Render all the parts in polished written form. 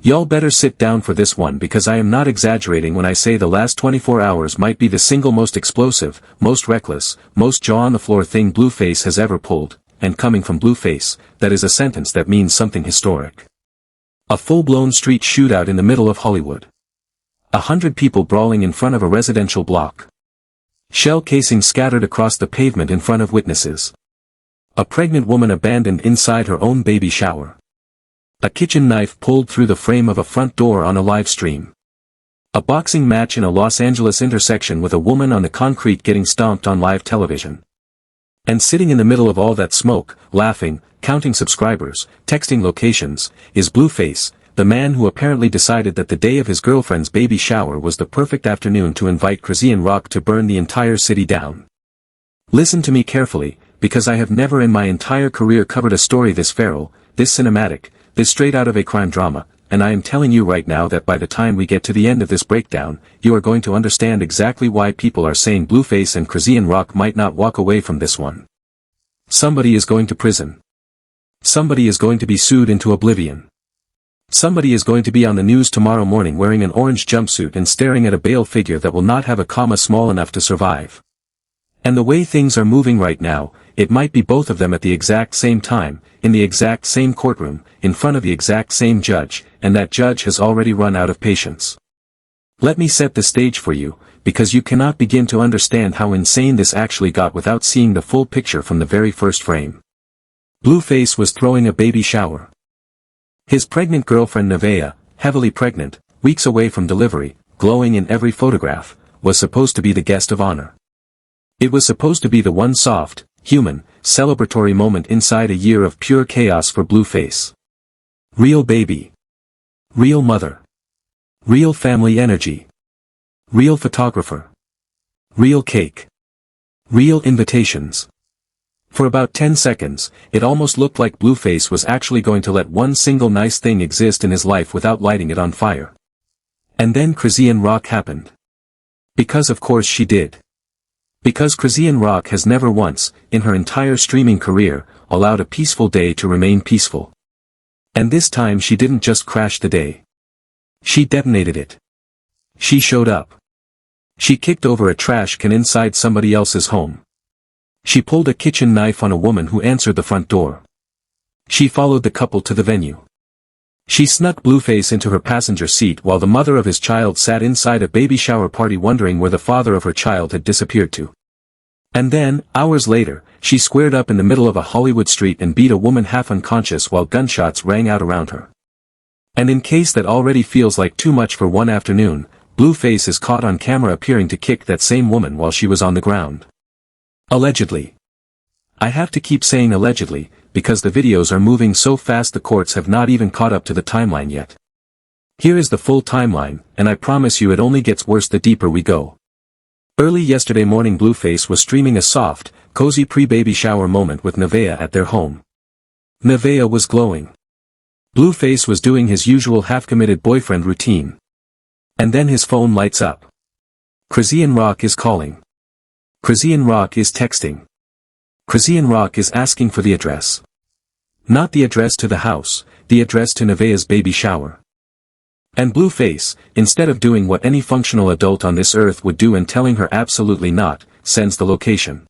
Y'all better sit down for this one because I am not exaggerating when I say the last 24 hours might be the single most explosive, most reckless, most jaw-on-the-floor thing Blueface has ever pulled, and coming from Blueface, that is a sentence that means something historic. A full-blown street shootout in the middle of Hollywood. 100 people brawling in front of a residential block. Shell casings scattered across the pavement in front of witnesses. A pregnant woman abandoned inside her own baby shower. A kitchen knife pulled through the frame of a front door on a live stream. A boxing match in a Los Angeles intersection with a woman on the concrete getting stomped on live television. And sitting in the middle of all that smoke, laughing, counting subscribers, texting locations, is Blueface, the man who apparently decided that the day of his girlfriend's baby shower was the perfect afternoon to invite Chrisean Rock to burn the entire city down. Listen to me carefully, because I have never in my entire career covered a story this feral, this cinematic, this straight out of a crime drama, and I am telling you right now that by the time we get to the end of this breakdown, you are going to understand exactly why people are saying Blueface and Chrisean Rock might not walk away from this one. Somebody is going to prison. Somebody is going to be sued into oblivion. Somebody is going to be on the news tomorrow morning wearing an orange jumpsuit and staring at a Bale figure that will not have a comma small enough to survive. And the way things are moving right now, it might be both of them at the exact same time, in the exact same courtroom, in front of the exact same judge, and that judge has already run out of patience. Let me set the stage for you, because you cannot begin to understand how insane this actually got without seeing the full picture from the very first frame. Blueface was throwing a baby shower. His pregnant girlfriend Nevaeh, heavily pregnant, weeks away from delivery, glowing in every photograph, was supposed to be the guest of honor. It was supposed to be the one soft, human, celebratory moment inside a year of pure chaos for Blueface. Real baby. Real mother. Real family energy. Real photographer. Real cake. Real invitations. For about 10 seconds, it almost looked like Blueface was actually going to let one single nice thing exist in his life without lighting it on fire. And then Chrisean Rock happened. Because of course she did. Because Chrisean Rock has never once, in her entire streaming career, allowed a peaceful day to remain peaceful. And this time she didn't just crash the day. She detonated it. She showed up. She kicked over a trash can inside somebody else's home. She pulled a kitchen knife on a woman who answered the front door. She followed the couple to the venue. She snuck Blueface into her passenger seat while the mother of his child sat inside a baby shower party wondering where the father of her child had disappeared to. And then, hours later, she squared up in the middle of a Hollywood street and beat a woman half unconscious while gunshots rang out around her. And in case that already feels like too much for one afternoon, Blueface is caught on camera appearing to kick that same woman while she was on the ground. Allegedly. I have to keep saying allegedly, because the videos are moving so fast the courts have not even caught up to the timeline yet. Here is the full timeline, and I promise you it only gets worse the deeper we go. Early yesterday morning Blueface was streaming a soft, cozy pre-baby shower moment with Nevaeh at their home. Nevaeh was glowing. Blueface was doing his usual half-committed boyfriend routine. And then his phone lights up. Chrisean Rock is calling. Chrisean Rock is texting. Chrisean Rock is asking for the address. Not the address to the house, the address to Nevaeh's baby shower. And Blueface, instead of doing what any functional adult on this earth would do and telling her absolutely not, sends the location.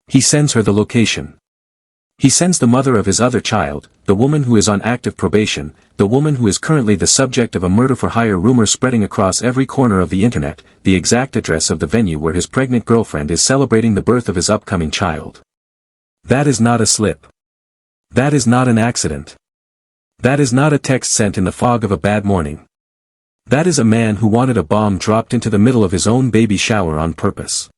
He sends her the location. He sends the mother of his other child, the woman who is on active probation, the woman who is currently the subject of a murder-for-hire rumor spreading across every corner of the internet, the exact address of the venue where his pregnant girlfriend is celebrating the birth of his upcoming child. That is not a slip. That is not an accident. That is not a text sent in the fog of a bad morning. That is a man who wanted a bomb dropped into the middle of his own baby shower on purpose.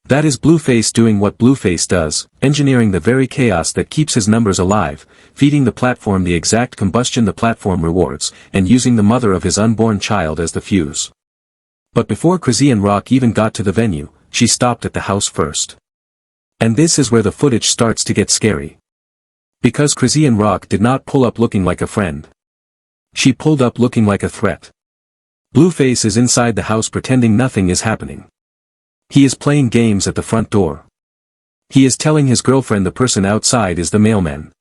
That is Blueface doing what Blueface does, engineering the very chaos that keeps his numbers alive, feeding the platform the exact combustion the platform rewards, and using the mother of his unborn child as the fuse. But before Chrisean Rock even got to the venue, she stopped at the house first. And this is where the footage starts to get scary. Because Chrisean Rock did not pull up looking like a friend. She pulled up looking like a threat. Blueface is inside the house pretending nothing is happening. He is playing games at the front door. He is telling his girlfriend the person outside is the mailman.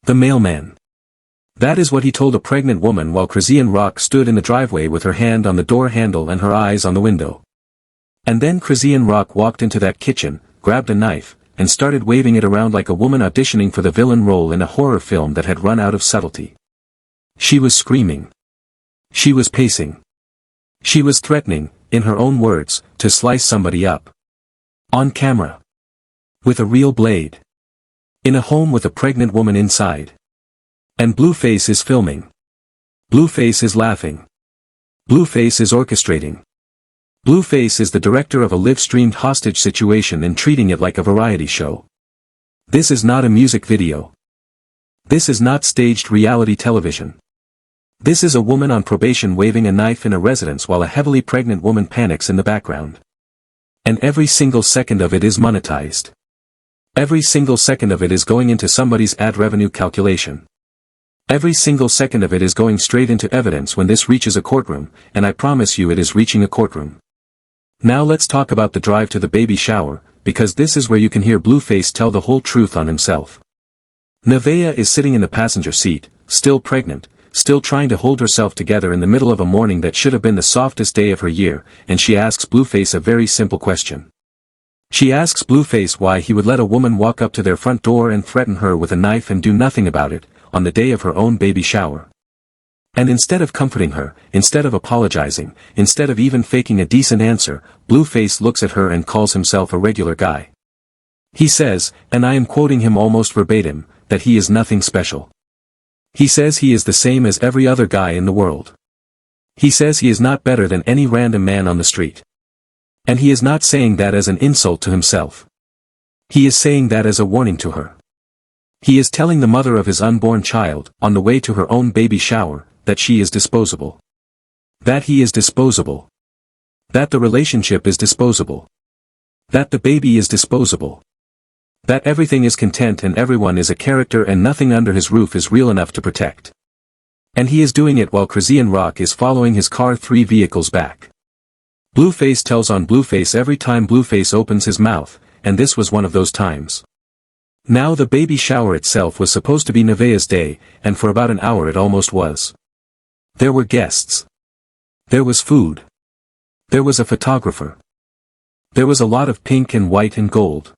The mailman. That is what he told a pregnant woman while Chrisean Rock stood in the driveway with her hand on the door handle and her eyes on the window. And then Chrisean Rock walked into that kitchen, grabbed a knife, and started waving it around like a woman auditioning for the villain role in a horror film that had run out of subtlety. She was screaming. She was pacing. She was threatening, in her own words, to slice somebody up. On camera. With a real blade. In a home with a pregnant woman inside. And Blueface is filming. Blueface is laughing. Blueface is orchestrating. Blueface is the director of a live-streamed hostage situation and treating it like a variety show. This is not a music video. This is not staged reality television. This is a woman on probation waving a knife in a residence while a heavily pregnant woman panics in the background. And every single second of it is monetized. Every single second of it is going into somebody's ad revenue calculation. Every single second of it is going straight into evidence when this reaches a courtroom, and I promise you it is reaching a courtroom. Now let's talk about the drive to the baby shower, because this is where you can hear Blueface tell the whole truth on himself. Nevaeh is sitting in the passenger seat, still pregnant, still trying to hold herself together in the middle of a morning that should have been the softest day of her year, and she asks Blueface a very simple question. She asks Blueface why he would let a woman walk up to their front door and threaten her with a knife and do nothing about it, on the day of her own baby shower. And instead of comforting her, instead of apologizing, instead of even faking a decent answer, Blueface looks at her and calls himself a regular guy. He says, and I am quoting him almost verbatim, that he is nothing special. He says he is the same as every other guy in the world. He says he is not better than any random man on the street. And he is not saying that as an insult to himself. He is saying that as a warning to her. He is telling the mother of his unborn child, on the way to her own baby shower, that she is disposable. That he is disposable. That the relationship is disposable. That the baby is disposable. That everything is content and everyone is a character and nothing under his roof is real enough to protect. And he is doing it while Chrisean Rock is following his car 3 vehicles back. Blueface tells on Blueface every time Blueface opens his mouth, and this was one of those times. Now the baby shower itself was supposed to be Nevaeh's day, and for about an hour it almost was. There were guests. There was food. There was a photographer. There was a lot of pink and white and gold.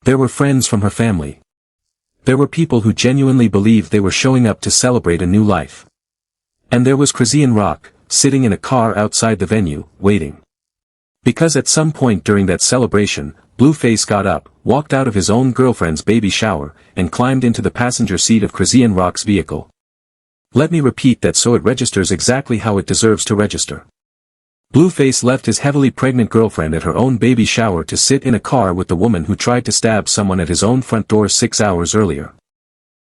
There were friends from her family. There were people who genuinely believed they were showing up to celebrate a new life. And there was Chrisean Rock, sitting in a car outside the venue, waiting. Because at some point during that celebration, Blueface got up, walked out of his own girlfriend's baby shower, and climbed into the passenger seat of Chrisean Rock's vehicle. Let me repeat that so it registers exactly how it deserves to register. Blueface left his heavily pregnant girlfriend at her own baby shower to sit in a car with the woman who tried to stab someone at his own front door 6 hours earlier.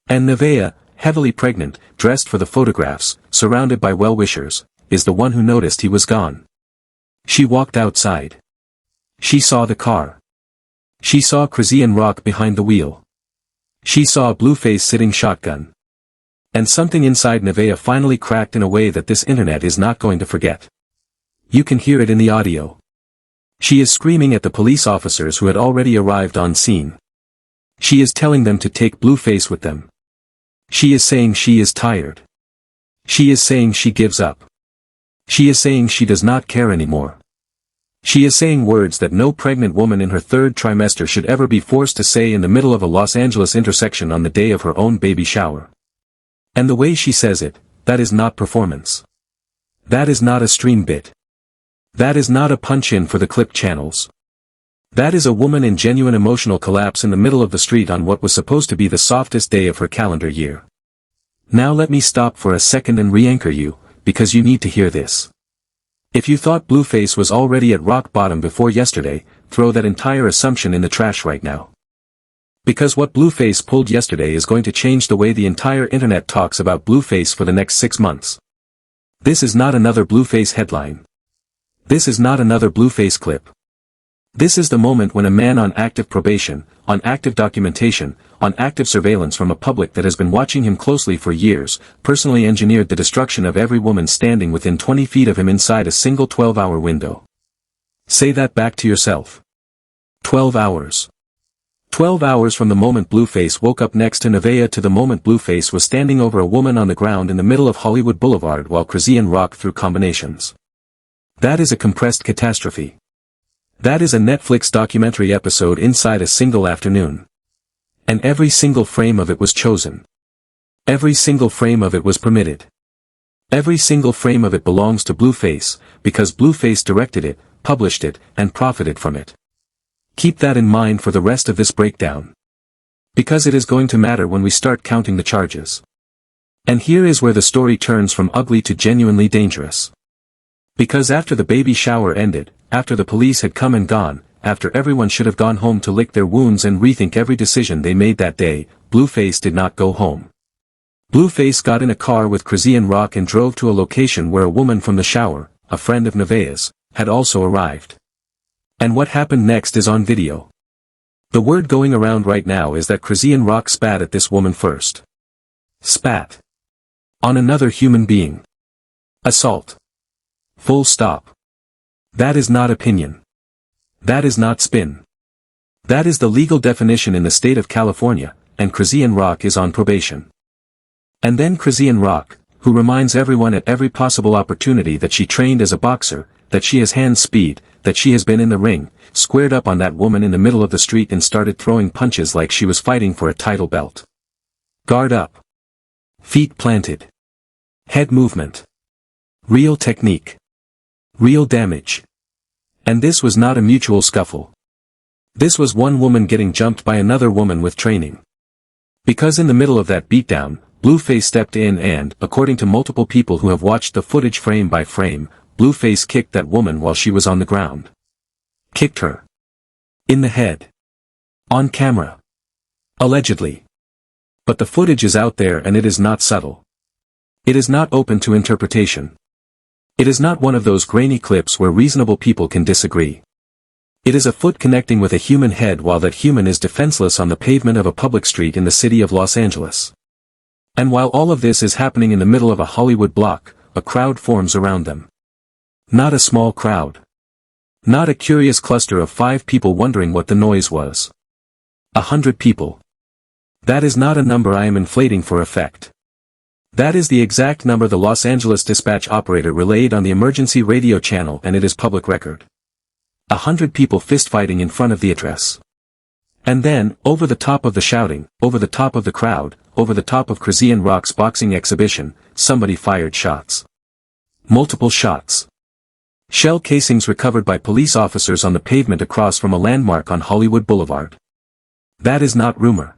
And Nevaeh, heavily pregnant, dressed for the photographs, surrounded by well-wishers, is the one who noticed he was gone. She walked outside. She saw the car. She saw Chrisean Rock behind the wheel. She saw Blueface sitting shotgun. And something inside Nevaeh finally cracked in a way that this internet is not going to forget. You can hear it in the audio. She is screaming at the police officers who had already arrived on scene. She is telling them to take Blueface with them. She is saying she is tired. She is saying she gives up. She is saying she does not care anymore. She is saying words that no pregnant woman in her 3rd trimester should ever be forced to say in the middle of a Los Angeles intersection on the day of her own baby shower. And the way she says it, that is not performance. That is not a stream bit. That is not a punch-in for the clip channels. That is a woman in genuine emotional collapse in the middle of the street on what was supposed to be the softest day of her calendar year. Now let me stop for a second and re-anchor you, because you need to hear this. If you thought Blueface was already at rock bottom before yesterday, throw that entire assumption in the trash right now. Because what Blueface pulled yesterday is going to change the way the entire internet talks about Blueface for the next 6 months. This is not another Blueface headline. This is not another Blueface clip. This is the moment when a man on active probation, on active documentation, on active surveillance from a public that has been watching him closely for years, personally engineered the destruction of every woman standing within 20 feet of him inside a single 12-hour window. Say that back to yourself. 12 hours. 12 hours from the moment Blueface woke up next to Nevaeh to the moment Blueface was standing over a woman on the ground in the middle of Hollywood Boulevard while Chrisean Rock threw combinations. That is a compressed catastrophe. That is a Netflix documentary episode inside a single afternoon. And every single frame of it was chosen. Every single frame of it was permitted. Every single frame of it belongs to Blueface, because Blueface directed it, published it, and profited from it. Keep that in mind for the rest of this breakdown. Because it is going to matter when we start counting the charges. And here is where the story turns from ugly to genuinely dangerous. Because after the baby shower ended, after the police had come and gone, after everyone should have gone home to lick their wounds and rethink every decision they made that day, Blueface did not go home. Blueface got in a car with Chrisean Rock and drove to a location where a woman from the shower, a friend of Nevaeh's, had also arrived. And what happened next is on video. The word going around right now is that Chrisean Rock spat at this woman first. Spat. On another human being. Assault. Full stop. That is not opinion. That is not spin. That is the legal definition in the state of California, and Chrisean Rock is on probation. And then Chrisean Rock, who reminds everyone at every possible opportunity that she trained as a boxer, that she has hand speed, that she has been in the ring, squared up on that woman in the middle of the street and started throwing punches like she was fighting for a title belt. Guard up. Feet planted. Head movement. Real technique. Real damage. And this was not a mutual scuffle. This was one woman getting jumped by another woman with training. Because in the middle of that beatdown, Blueface stepped in and, according to multiple people who have watched the footage frame by frame, Blueface kicked that woman while she was on the ground. Kicked her. In the head. On camera. Allegedly. But the footage is out there and it is not subtle. It is not open to interpretation. It is not one of those grainy clips where reasonable people can disagree. It is a foot connecting with a human head while that human is defenseless on the pavement of a public street in the city of Los Angeles. And while all of this is happening in the middle of a Hollywood block, a crowd forms around them. Not a small crowd. Not a curious cluster of 5 people wondering what the noise was. 100 people. That is not a number I am inflating for effect. That is the exact number the Los Angeles dispatch operator relayed on the emergency radio channel, and it is public record. 100 people fistfighting in front of the address. And then, over the top of the shouting, over the top of the crowd, over the top of Chrisean Rock's boxing exhibition, somebody fired shots. Multiple shots. Shell casings recovered by police officers on the pavement across from a landmark on Hollywood Boulevard. That is not rumor.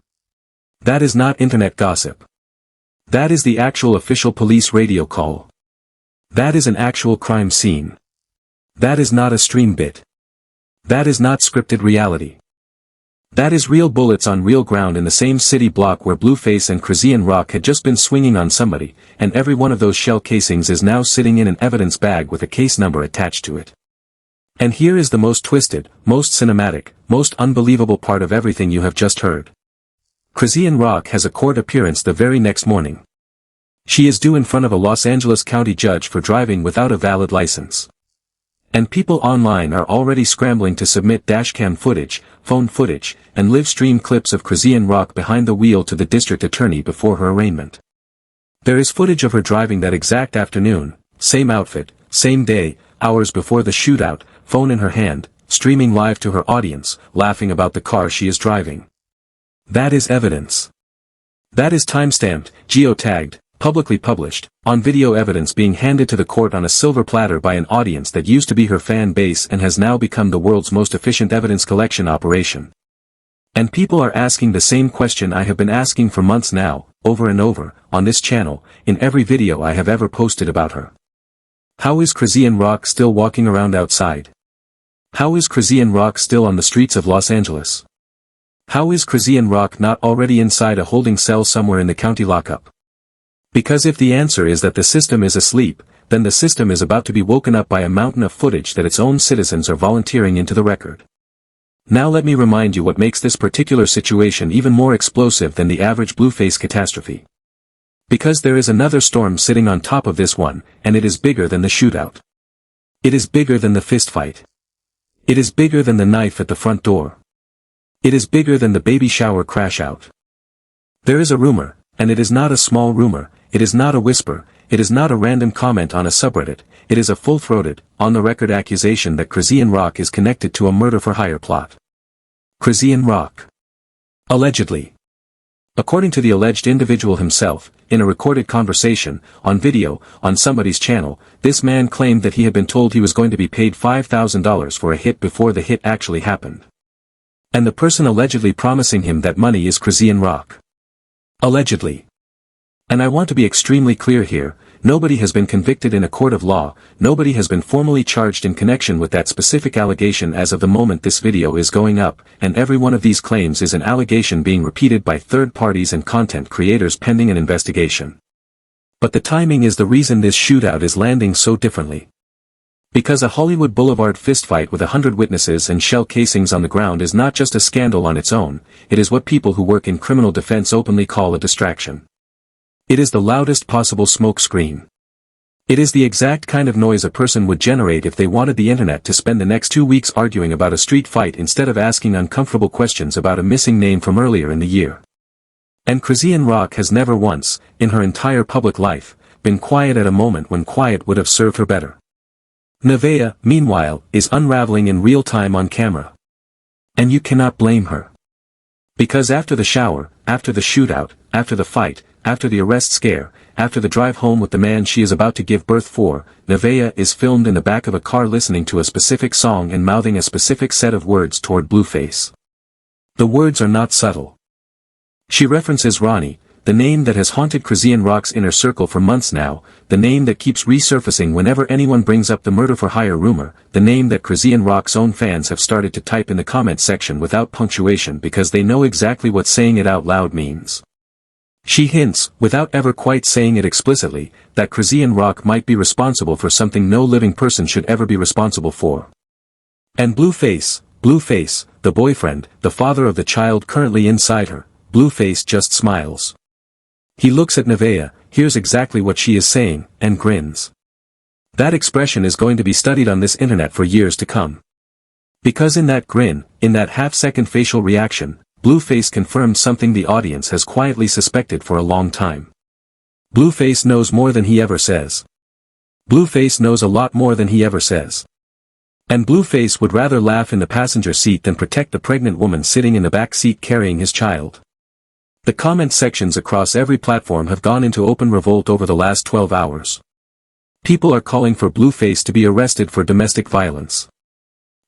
That is not internet gossip. That is the actual official police radio call. That is an actual crime scene. That is not a stream bit. That is not scripted reality. That is real bullets on real ground in the same city block where Blueface and Chrisean Rock had just been swinging on somebody, and every one of those shell casings is now sitting in an evidence bag with a case number attached to it. And here is the most twisted, most cinematic, most unbelievable part of everything you have just heard. Chrisean Rock has a court appearance the very next morning. She is due in front of a Los Angeles County judge for driving without a valid license. And people online are already scrambling to submit dashcam footage, phone footage, and live stream clips of Chrisean Rock behind the wheel to the district attorney before her arraignment. There is footage of her driving that exact afternoon, same outfit, same day, hours before the shootout, phone in her hand, streaming live to her audience, laughing about the car she is driving. That is evidence. That is timestamped, geotagged, publicly published, on video evidence being handed to the court on a silver platter by an audience that used to be her fan base and has now become the world's most efficient evidence collection operation. And people are asking the same question I have been asking for months now, over and over, on this channel, in every video I have ever posted about her. How is Chrisean Rock still walking around outside? How is Chrisean Rock still on the streets of Los Angeles? How is Chrisean Rock not already inside a holding cell somewhere in the county lockup? Because if the answer is that the system is asleep, then the system is about to be woken up by a mountain of footage that its own citizens are volunteering into the record. Now let me remind you what makes this particular situation even more explosive than the average Blueface catastrophe. Because there is another storm sitting on top of this one, and it is bigger than the shootout. It is bigger than the fistfight. It is bigger than the knife at the front door. It is bigger than the baby shower crash out. There is a rumor, and it is not a small rumor, it is not a whisper, it is not a random comment on a subreddit, it is a full-throated, on-the-record accusation that Chrisean Rock is connected to a murder-for-hire plot. Chrisean Rock. Allegedly. According to the alleged individual himself, in a recorded conversation, on video, on somebody's channel, this man claimed that he had been told he was going to be paid $5,000 for a hit before the hit actually happened. And the person allegedly promising him that money is Chrisean Rock. Allegedly. And I want to be extremely clear here, nobody has been convicted in a court of law, nobody has been formally charged in connection with that specific allegation as of the moment this video is going up, and every one of these claims is an allegation being repeated by third parties and content creators pending an investigation. But the timing is the reason this shootout is landing so differently. Because a Hollywood Boulevard fistfight with 100 witnesses and shell casings on the ground is not just a scandal on its own, it is what people who work in criminal defense openly call a distraction. It is the loudest possible smoke screen. It is the exact kind of noise a person would generate if they wanted the internet to spend the next 2 weeks arguing about a street fight instead of asking uncomfortable questions about a missing name from earlier in the year. And Chrisean Rock has never once, in her entire public life, been quiet at a moment when quiet would have served her better. Nevaeh, meanwhile, is unraveling in real time on camera. And you cannot blame her. Because after the shower, after the shootout, after the fight, after the arrest scare, after the drive home with the man she is about to give birth for, Nevaeh is filmed in the back of a car listening to a specific song and mouthing a specific set of words toward Blueface. The words are not subtle. She references Ronnie, the name that has haunted Chrisean Rock's inner circle for months now, the name that keeps resurfacing whenever anyone brings up the murder-for-hire rumor, the name that Chrisean Rock's own fans have started to type in the comment section without punctuation because they know exactly what saying it out loud means. She hints, without ever quite saying it explicitly, that Chrisean Rock might be responsible for something no living person should ever be responsible for. And Blueface, the boyfriend, the father of the child currently inside her, Blueface just smiles. He looks at Nevaeh, hears exactly what she is saying, and grins. That expression is going to be studied on this internet for years to come. Because in that grin, in that half-second facial reaction, Blueface confirmed something the audience has quietly suspected for a long time. Blueface knows more than he ever says. Blueface knows a lot more than he ever says. And Blueface would rather laugh in the passenger seat than protect the pregnant woman sitting in the back seat carrying his child. The comment sections across every platform have gone into open revolt over the last 12 hours. People are calling for Blueface to be arrested for domestic violence.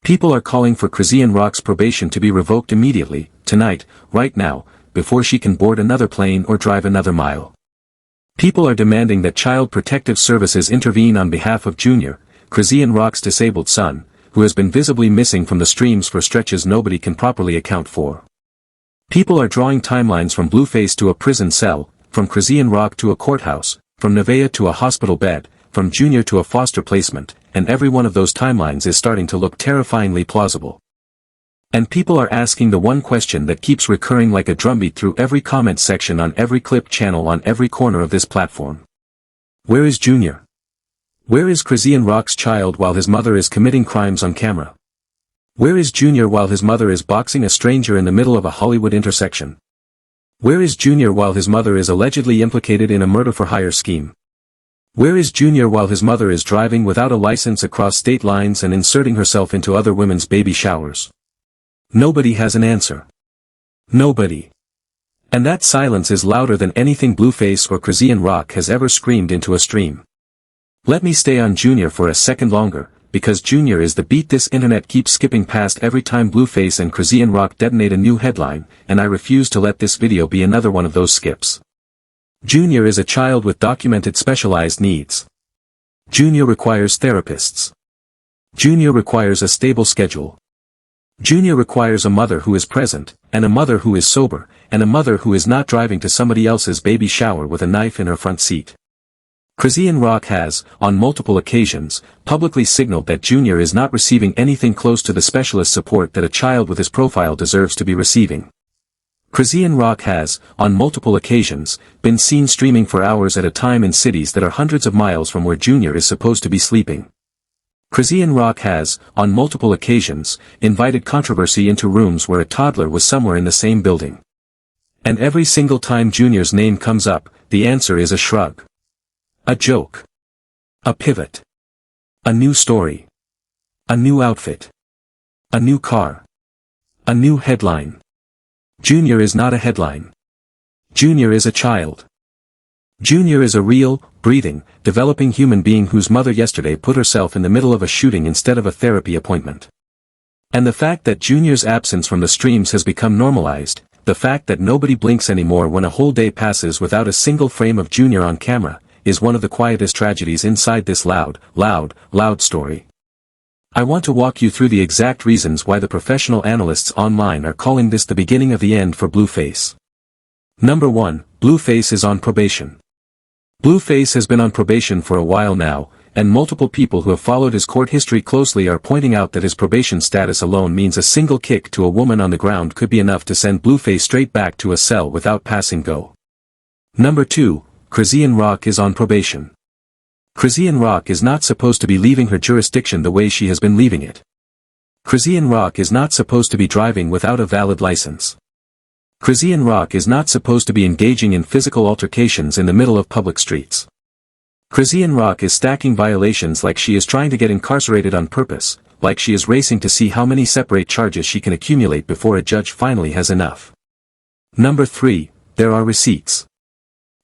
People are calling for Chrisean Rock's probation to be revoked immediately, tonight, right now, before she can board another plane or drive another mile. People are demanding that Child Protective Services intervene on behalf of Junior, Chrisean Rock's disabled son, who has been visibly missing from the streams for stretches nobody can properly account for. People are drawing timelines from Blueface to a prison cell, from Chrisean Rock to a courthouse, from Nevaeh to a hospital bed, from Junior to a foster placement, and every one of those timelines is starting to look terrifyingly plausible. And people are asking the one question that keeps recurring like a drumbeat through every comment section on every clip channel on every corner of this platform. Where is Junior? Where is Chrisean Rock's child while his mother is committing crimes on camera? Where is Junior while his mother is boxing a stranger in the middle of a Hollywood intersection? Where is Junior while his mother is allegedly implicated in a murder-for-hire scheme? Where is Junior while his mother is driving without a license across state lines and inserting herself into other women's baby showers? Nobody has an answer. Nobody. And that silence is louder than anything Blueface or Chrisean Rock has ever screamed into a stream. Let me stay on Junior for a second longer, because Junior is the beat this internet keeps skipping past every time Blueface and Chrisean Rock detonate a new headline, and I refuse to let this video be another one of those skips. Junior is a child with documented specialized needs. Junior requires therapists. Junior requires a stable schedule. Junior requires a mother who is present, and a mother who is sober, and a mother who is not driving to somebody else's baby shower with a knife in her front seat. Chrisean Rock has, on multiple occasions, publicly signaled that Junior is not receiving anything close to the specialist support that a child with his profile deserves to be receiving. Chrisean Rock has, on multiple occasions, been seen streaming for hours at a time in cities that are hundreds of miles from where Junior is supposed to be sleeping. Chrisean Rock has, on multiple occasions, invited controversy into rooms where a toddler was somewhere in the same building. And every single time Junior's name comes up, the answer is a shrug. A joke. A pivot. A new story. A new outfit. A new car. A new headline. Junior is not a headline. Junior is a child. Junior is a real, breathing, developing human being whose mother yesterday put herself in the middle of a shooting instead of a therapy appointment. And the fact that Junior's absence from the streams has become normalized, the fact that nobody blinks anymore when a whole day passes without a single frame of Junior on camera, is one of the quietest tragedies inside this loud story. I want to walk you through the exact reasons why the professional analysts online are calling this the beginning of the end for Blueface. Number 1, Blueface is on probation. Blueface has been on probation for a while now, and multiple people who have followed his court history closely are pointing out that his probation status alone means a single kick to a woman on the ground could be enough to send Blueface straight back to a cell without passing go. Number 2, Chrisean Rock is on probation. Chrisean Rock is not supposed to be leaving her jurisdiction the way she has been leaving it. Chrisean Rock is not supposed to be driving without a valid license. Chrisean Rock is not supposed to be engaging in physical altercations in the middle of public streets. Chrisean Rock is stacking violations like she is trying to get incarcerated on purpose, like she is racing to see how many separate charges she can accumulate before a judge finally has enough. Number 3, there are receipts.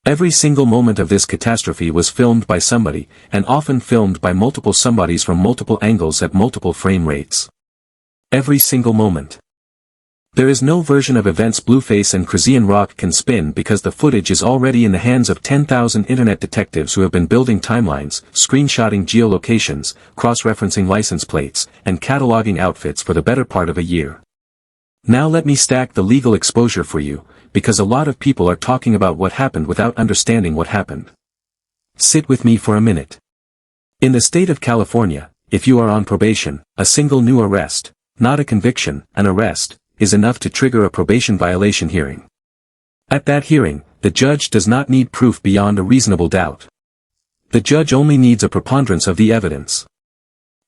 Every single moment of this catastrophe was filmed by somebody, and often filmed by multiple somebodies from multiple angles at multiple frame rates. Every single moment. There is no version of events Blueface and Chrisean Rock can spin because the footage is already in the hands of 10,000 internet detectives who have been building timelines, screenshotting geolocations, cross-referencing license plates, and cataloging outfits for the better part of a year. Now let me stack the legal exposure for you, because a lot of people are talking about what happened without understanding what happened. Sit with me for a minute. In the state of California, if you are on probation, a single new arrest, not a conviction, an arrest, is enough to trigger a probation violation hearing. At that hearing, the judge does not need proof beyond a reasonable doubt. The judge only needs a preponderance of the evidence.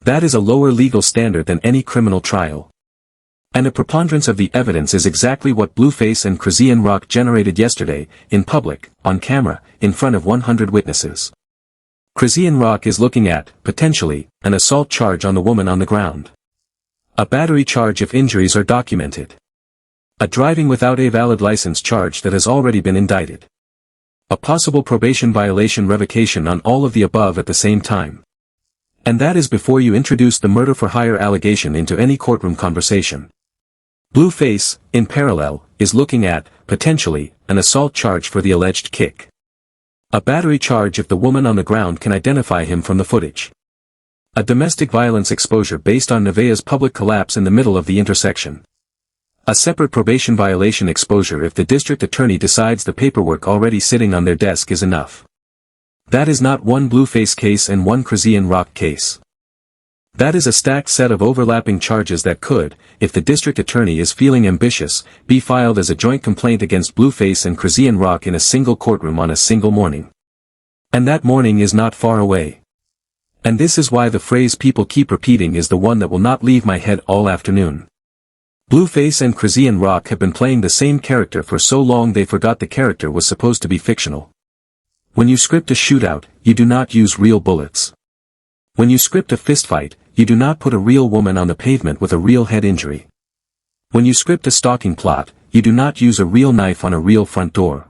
That is a lower legal standard than any criminal trial. And a preponderance of the evidence is exactly what Blueface and Chrisean Rock generated yesterday, in public, on camera, in front of 100 witnesses. Chrisean Rock is looking at, potentially, an assault charge on the woman on the ground. A battery charge if injuries are documented. A driving without a valid license charge that has already been indicted. A possible probation violation revocation on all of the above at the same time. And that is before you introduce the murder for hire allegation into any courtroom conversation. Blueface, in parallel, is looking at, potentially, an assault charge for the alleged kick. A battery charge if the woman on the ground can identify him from the footage. A domestic violence exposure based on Nevaeh's public collapse in the middle of the intersection. A separate probation violation exposure if the district attorney decides the paperwork already sitting on their desk is enough. That is not one Blueface case and one Chrisean Rock case. That is a stacked set of overlapping charges that could, if the district attorney is feeling ambitious, be filed as a joint complaint against Blueface and Chrisean Rock in a single courtroom on a single morning. And that morning is not far away. And this is why the phrase people keep repeating is the one that will not leave my head all afternoon. Blueface and Chrisean Rock have been playing the same character for so long they forgot the character was supposed to be fictional. When you script a shootout, you do not use real bullets. When you script a fistfight, you do not put a real woman on the pavement with a real head injury. When you script a stalking plot, you do not use a real knife on a real front door.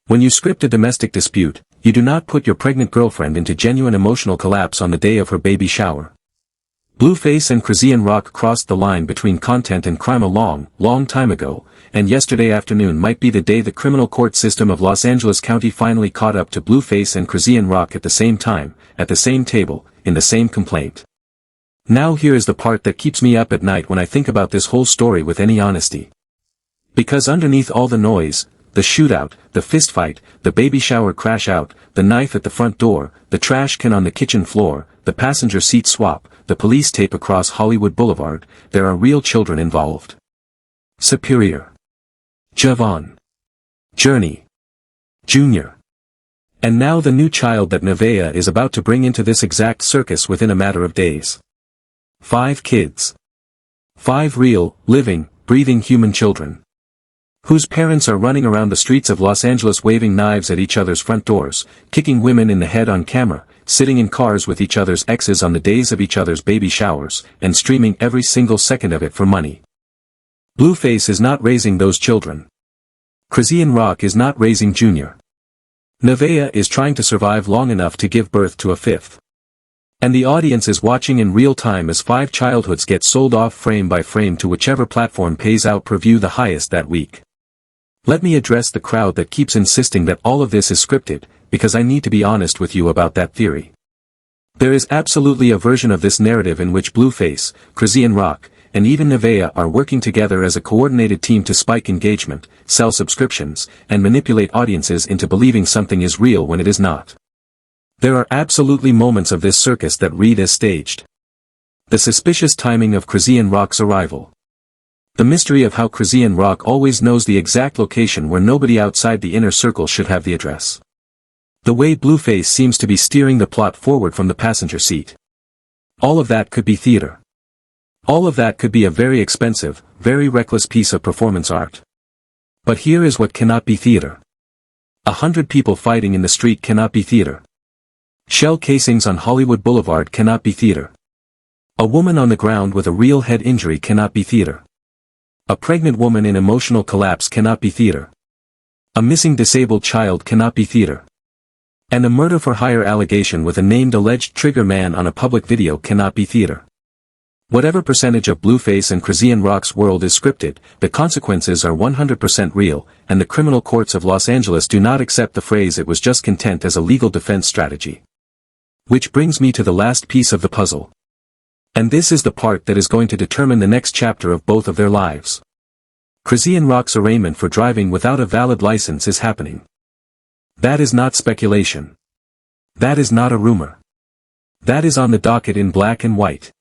When you script a domestic dispute, you do not put your pregnant girlfriend into genuine emotional collapse on the day of her baby shower. Blueface and Chrisean Rock crossed the line between content and crime a long time ago, and yesterday afternoon might be the day the criminal court system of Los Angeles County finally caught up to Blueface and Chrisean Rock at the same time, at the same table, in the same complaint. Now here is the part that keeps me up at night when I think about this whole story with any honesty. Because underneath all the noise, the shootout, the fistfight, the baby shower crash out, the knife at the front door, the trash can on the kitchen floor, the passenger seat swap, the police tape across Hollywood Boulevard, there are real children involved. Superior. Javon. Journey. Junior. And now the new child that Nevaeh is about to bring into this exact circus within a matter of days. 5 kids. 5 real, living, breathing human children. Whose parents are running around the streets of Los Angeles waving knives at each other's front doors, kicking women in the head on camera, sitting in cars with each other's exes on the days of each other's baby showers, and streaming every single second of it for money. Blueface is not raising those children. Chrisean Rock is not raising Junior. Nevaeh is trying to survive long enough to give birth to a 5th. And the audience is watching in real time as 5 childhoods get sold off frame by frame to whichever platform pays out per view the highest that week. Let me address the crowd that keeps insisting that all of this is scripted, because I need to be honest with you about that theory. There is absolutely a version of this narrative in which Blueface, Chrisean Rock, and even Nevaeh are working together as a coordinated team to spike engagement, sell subscriptions, and manipulate audiences into believing something is real when it is not. There are absolutely moments of this circus that read as staged. The suspicious timing of Chrisean Rock's arrival. The mystery of how Chrisean Rock always knows the exact location where nobody outside the inner circle should have the address. The way Blueface seems to be steering the plot forward from the passenger seat. All of that could be theater. All of that could be a very expensive, very reckless piece of performance art. But here is what cannot be theater. 100 people fighting in the street cannot be theater. Shell casings on Hollywood Boulevard cannot be theater. A woman on the ground with a real head injury cannot be theater. A pregnant woman in emotional collapse cannot be theater. A missing disabled child cannot be theater. And a murder-for-hire allegation with a named alleged trigger man on a public video cannot be theater. Whatever percentage of Blueface and Chrisean Rock's world is scripted, the consequences are 100% real, and the criminal courts of Los Angeles do not accept the phrase "it was just content" as a legal defense strategy. Which brings me to the last piece of the puzzle. And this is the part that is going to determine the next chapter of both of their lives. Chrisean Rock's arraignment for driving without a valid license is happening. That is not speculation. That is not a rumor. That is on the docket in black and white.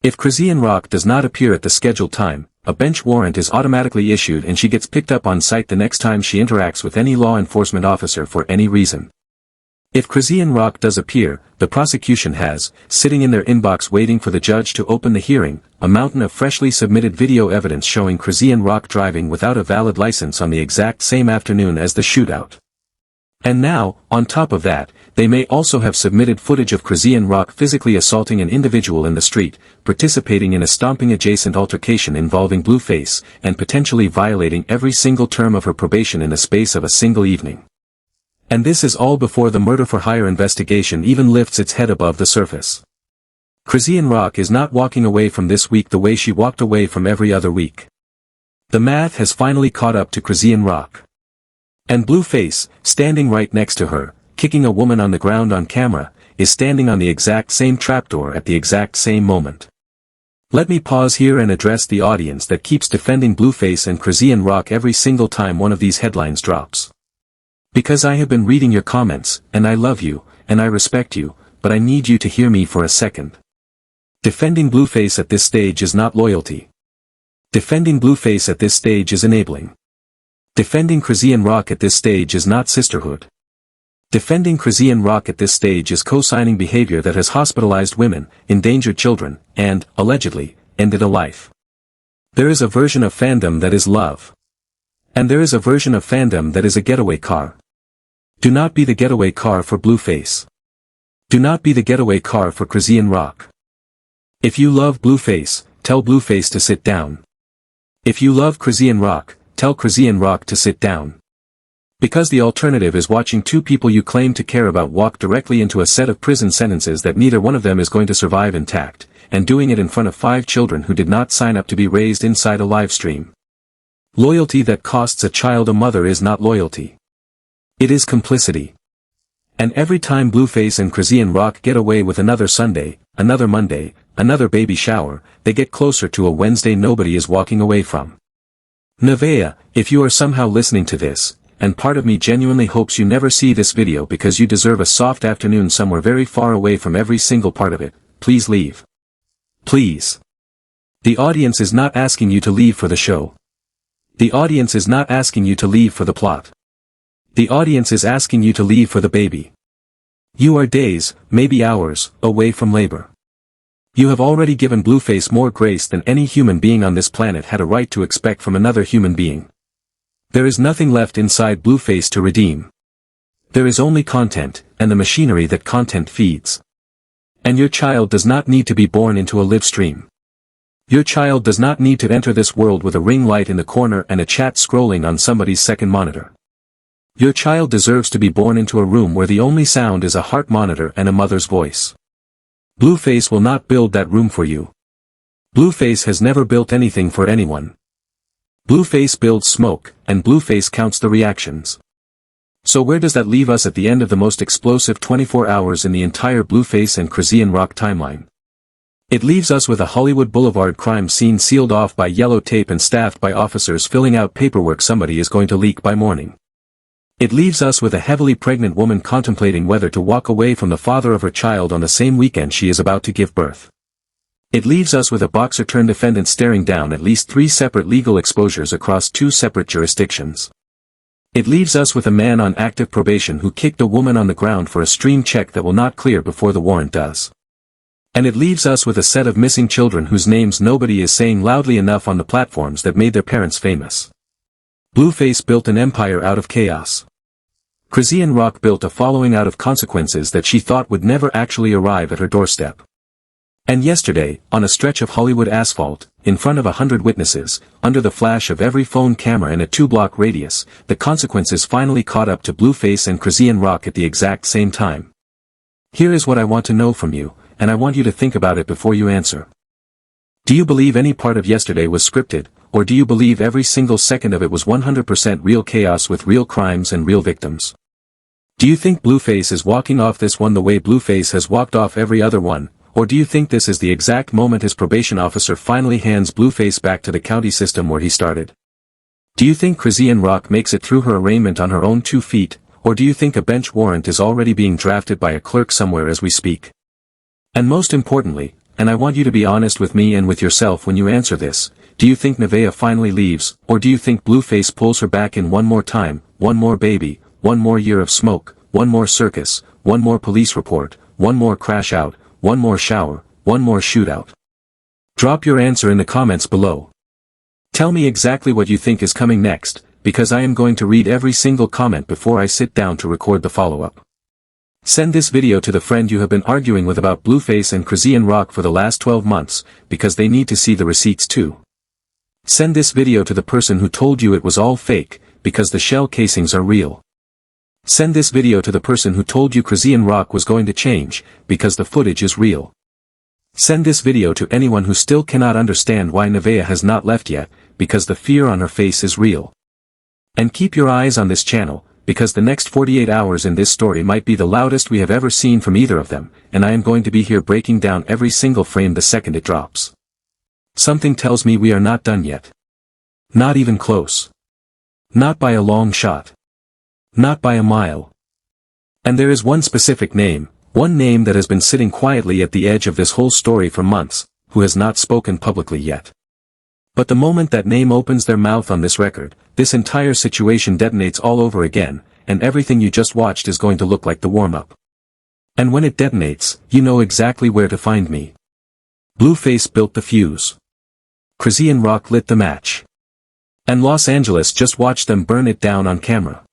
If Chrisean Rock does not appear at the scheduled time, a bench warrant is automatically issued and she gets picked up on site the next time she interacts with any law enforcement officer for any reason. If Chrisean Rock does appear, the prosecution has, sitting in their inbox waiting for the judge to open the hearing, a mountain of freshly submitted video evidence showing Chrisean Rock driving without a valid license on the exact same afternoon as the shootout. And now, on top of that, they may also have submitted footage of Chrisean Rock physically assaulting an individual in the street, participating in a stomping-adjacent altercation involving Blueface, and potentially violating every single term of her probation in the space of a single evening. And this is all before the murder-for-hire investigation even lifts its head above the surface. Chrisean Rock is not walking away from this week the way she walked away from every other week. The math has finally caught up to Chrisean Rock. And Blueface, standing right next to her, kicking a woman on the ground on camera, is standing on the exact same trapdoor at the exact same moment. Let me pause here and address the audience that keeps defending Blueface and Chrisean Rock every single time one of these headlines drops. Because I have been reading your comments, and I love you, and I respect you, but I need you to hear me for a second. Defending Blueface at this stage is not loyalty. Defending Blueface at this stage is enabling. Defending Chrisean Rock at this stage is not sisterhood. Defending Chrisean Rock at this stage is co-signing behavior that has hospitalized women, endangered children, and, allegedly, ended a life. There is a version of fandom that is love. And there is a version of fandom that is a getaway car. Do not be the getaway car for Blueface. Do not be the getaway car for Chrisean Rock. If you love Blueface, tell Blueface to sit down. If you love Chrisean Rock, tell Chrisean Rock to sit down. Because the alternative is watching two people you claim to care about walk directly into a set of prison sentences that neither one of them is going to survive intact, and doing it in front of 5 children who did not sign up to be raised inside a live stream. Loyalty that costs a child a mother is not loyalty. It is complicity. And every time Blueface and Chrisean Rock get away with another Sunday, another Monday, another baby shower, they get closer to a Wednesday nobody is walking away from. Nevaeh, if you are somehow listening to this, and part of me genuinely hopes you never see this video because you deserve a soft afternoon somewhere very far away from every single part of it, please leave. Please. The audience is not asking you to leave for the show. The audience is not asking you to leave for the plot. The audience is asking you to leave for the baby. You are days, maybe hours, away from labor. You have already given Blueface more grace than any human being on this planet had a right to expect from another human being. There is nothing left inside Blueface to redeem. There is only content, and the machinery that content feeds. And your child does not need to be born into a live stream. Your child does not need to enter this world with a ring light in the corner and a chat scrolling on somebody's second monitor. Your child deserves to be born into a room where the only sound is a heart monitor and a mother's voice. Blueface will not build that room for you. Blueface has never built anything for anyone. Blueface builds smoke, and Blueface counts the reactions. So where does that leave us at the end of the most explosive 24 hours in the entire Blueface and Chrisean Rock timeline? It leaves us with a Hollywood Boulevard crime scene sealed off by yellow tape and staffed by officers filling out paperwork somebody is going to leak by morning. It leaves us with a heavily pregnant woman contemplating whether to walk away from the father of her child on the same weekend she is about to give birth. It leaves us with a boxer-turned-defendant staring down at least 3 separate legal exposures across 2 separate jurisdictions. It leaves us with a man on active probation who kicked a woman on the ground for a stream check that will not clear before the warrant does. And it leaves us with a set of missing children whose names nobody is saying loudly enough on the platforms that made their parents famous. Blueface built an empire out of chaos. Chrisean Rock built a following out of consequences that she thought would never actually arrive at her doorstep. And yesterday, on a stretch of Hollywood asphalt, in front of 100 witnesses, under the flash of every phone camera in a 2-block radius, the consequences finally caught up to Blueface and Chrisean Rock at the exact same time. Here is what I want to know from you, and I want you to think about it before you answer. Do you believe any part of yesterday was scripted, or do you believe every single second of it was 100% real chaos with real crimes and real victims? Do you think Blueface is walking off this one the way Blueface has walked off every other one, or do you think this is the exact moment his probation officer finally hands Blueface back to the county system where he started? Do you think Chrisean Rock makes it through her arraignment on her own 2 feet, or do you think a bench warrant is already being drafted by a clerk somewhere as we speak? And most importantly, and I want you to be honest with me and with yourself when you answer this, do you think Nevaeh finally leaves, or do you think Blueface pulls her back in one more time, one more baby, one more year of smoke, one more circus, one more police report, one more crash out, one more shower, one more shootout? Drop your answer in the comments below. Tell me exactly what you think is coming next, because I am going to read every single comment before I sit down to record the follow-up. Send this video to the friend you have been arguing with about Blueface and Chrisean Rock for the last 12 months, because they need to see the receipts too. Send this video to the person who told you it was all fake, because the shell casings are real. Send this video to the person who told you Chrisean Rock was going to change, because the footage is real. Send this video to anyone who still cannot understand why Nevaeh has not left yet, because the fear on her face is real. And keep your eyes on this channel, because the next 48 hours in this story might be the loudest we have ever seen from either of them, and I am going to be here breaking down every single frame the second it drops. Something tells me we are not done yet. Not even close. Not by a long shot. Not by a mile. And there is one specific name, one name that has been sitting quietly at the edge of this whole story for months, who has not spoken publicly yet. But the moment that name opens their mouth on this record, this entire situation detonates all over again, and everything you just watched is going to look like the warm-up. And when it detonates, you know exactly where to find me. Blueface built the fuse. Chrisean Rock lit the match. And Los Angeles just watched them burn it down on camera.